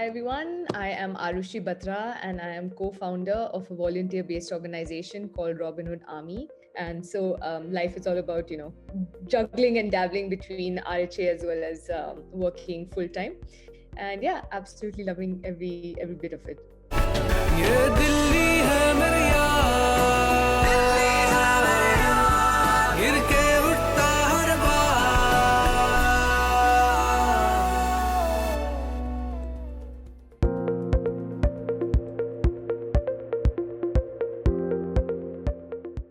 Hi everyone, I am Arushi Batra and I am co-founder of a volunteer-based organization called Robin Hood Army. And so life is all about, juggling and dabbling between RHA as well as working full-time. And yeah, absolutely loving every bit of it. ये दिल्ली है मेरे यार गिर के उठता हर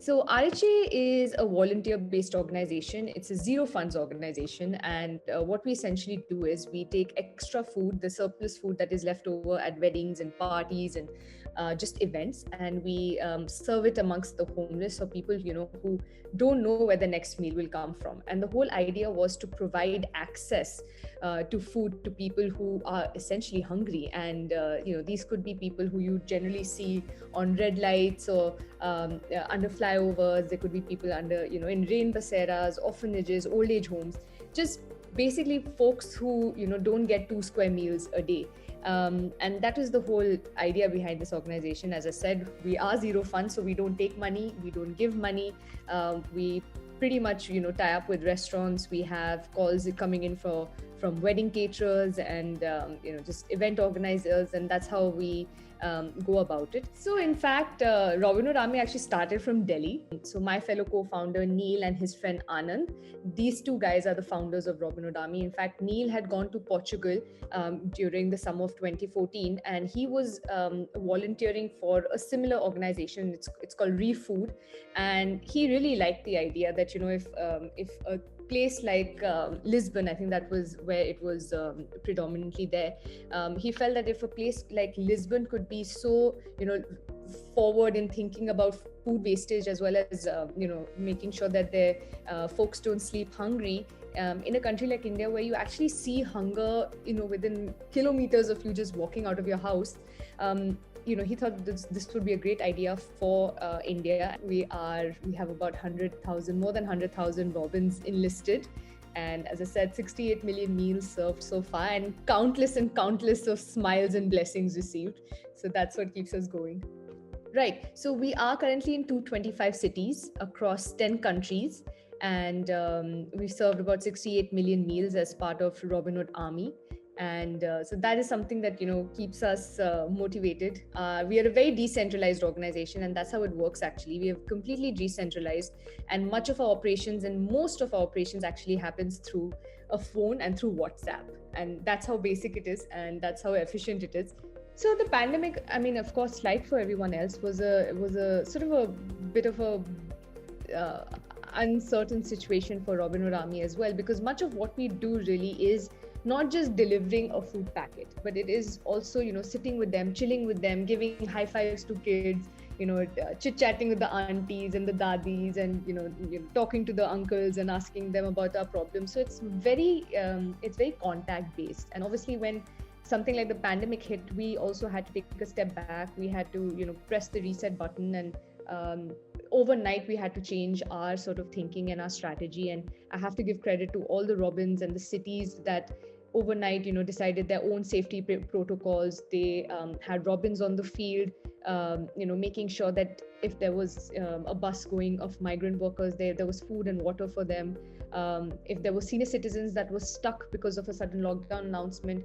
So RHA is a volunteer-based organization. It's a zero funds organization, and what we essentially do is we take extra food, the surplus food that is left over at weddings and parties and just events, and we serve it amongst the homeless or people who don't know where the next meal will come from. And the whole idea was to provide access to food to people who are essentially hungry, and these could be people who you generally see on red lights or under flyovers. There could be people under in rain baseras, orphanages, old age homes, just basically folks who don't get 2 square meals a day. And that was the whole idea behind this organization. As I said, we are zero funds, so we don't take money, we don't give money. We pretty much tie up with restaurants. We have calls coming in from wedding caterers and just event organizers, and that's how we go about it. So in fact, Robin Hood Army actually started from Delhi. So my fellow co-founder Neil and his friend Anand, these two guys are the founders of Robin Hood Army. In fact, Neil had gone to Portugal during the summer of 2014, and he was volunteering for a similar organization. It's called ReFood, and he really liked the idea that if a place like Lisbon, I think that was where it was predominantly there. He felt that if a place like Lisbon could be so, forward in thinking about food wastage as well as, making sure that their folks don't sleep hungry, in a country like India where you actually see hunger, within kilometers of you just walking out of your house, he thought this would be a great idea for India. We have about 100,000, more than 100,000 robins enlisted. And as I said, 68 million meals served so far, and countless of smiles and blessings received. So that's what keeps us going. Right. So we are currently in 225 cities across 10 countries. And we've served about 68 million meals as part of Robin Hood Army. And so that is something that keeps us motivated. We are a very decentralized organization, and that's how it works. Actually, we have completely decentralized, and much of our operations and most of our operations actually happens through a phone and through WhatsApp, and that's how basic it is, and that's how efficient it is. So the pandemic, I mean, of course, like for everyone else, was a sort of a bit of a uncertain situation for Robin Hood Army as well, because much of what we do really is not just delivering a food packet, but it is also, sitting with them, chilling with them, giving high fives to kids, chit-chatting with the aunties and the dadis, and, talking to the uncles and asking them about our problems. So it's very contact based. And obviously when something like the pandemic hit, we also had to take a step back. We had to, press the reset button, and overnight we had to change our sort of thinking and our strategy. And I have to give credit to all the Robins and the cities that overnight decided their own safety protocols. They had Robins on the field, making sure that if there was a bus going of migrant workers, there was food and water for them. If there were senior citizens that were stuck because of a sudden lockdown announcement,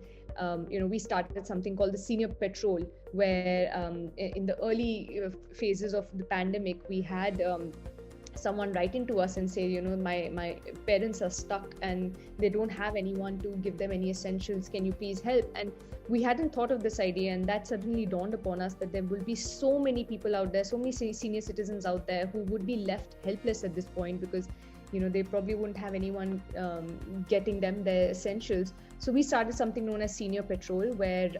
we started something called the Senior Patrol, where in the early phases of the pandemic, we had someone write into us and say, my parents are stuck and they don't have anyone to give them any essentials. Can you please help? And we hadn't thought of this idea, and that suddenly dawned upon us that there will be so many people out there, so many senior citizens out there who would be left helpless at this point, because they probably wouldn't have anyone getting them their essentials. So we started something known as Senior Patrol, where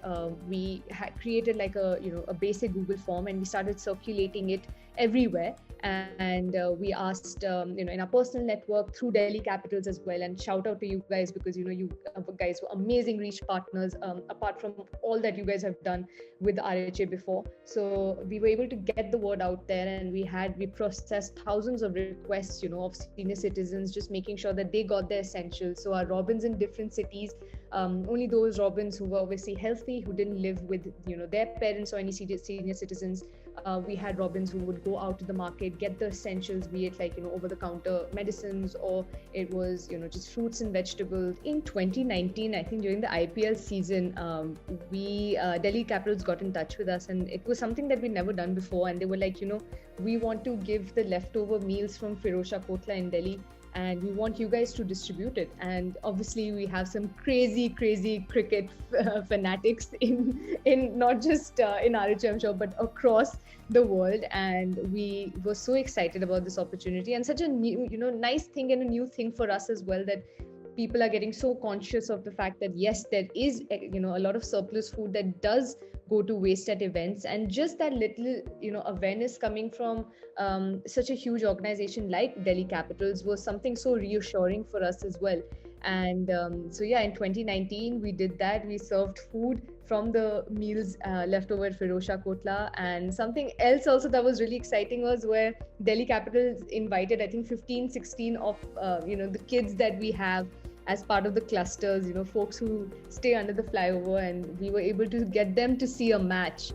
we created like a basic Google form, and we started circulating it everywhere. And we asked, in our personal network through Delhi Capitals as well. And shout out to you guys, because you guys were amazing reach partners. Apart from all that you guys have done with RHA before, so we were able to get the word out there, and we processed thousands of requests, of senior citizens, just making sure that they got their essentials. So our Robins in different cities, only those Robins who were obviously healthy, who didn't live with their parents or any senior citizens. We had Robins who would go out to the market, get the essentials, be it like over-the-counter medicines, or it was just fruits and vegetables. In 2019, I think during the IPL season, we Delhi Capitals got in touch with us, and it was something that we'd never done before. And they were like, we want to give the leftover meals from Firozshah Kotla in Delhi, and we want you guys to distribute it. And obviously we have some crazy cricket fanatics in not just in RHA, I'm sure, but across the world. And we were so excited about this opportunity, and such a new, nice thing and a new thing for us as well, that people are getting so conscious of the fact that yes, there is a lot of surplus food that does go to waste at events. And just that little awareness coming from such a huge organization like Delhi Capitals was something so reassuring for us as well. And so yeah, in 2019 we did that. We served food from the meals left over at Firozshah Kotla. And something else also that was really exciting was where Delhi Capitals invited, I think 15-16 of the kids that we have as part of the clusters, folks who stay under the flyover, and we were able to get them to see a match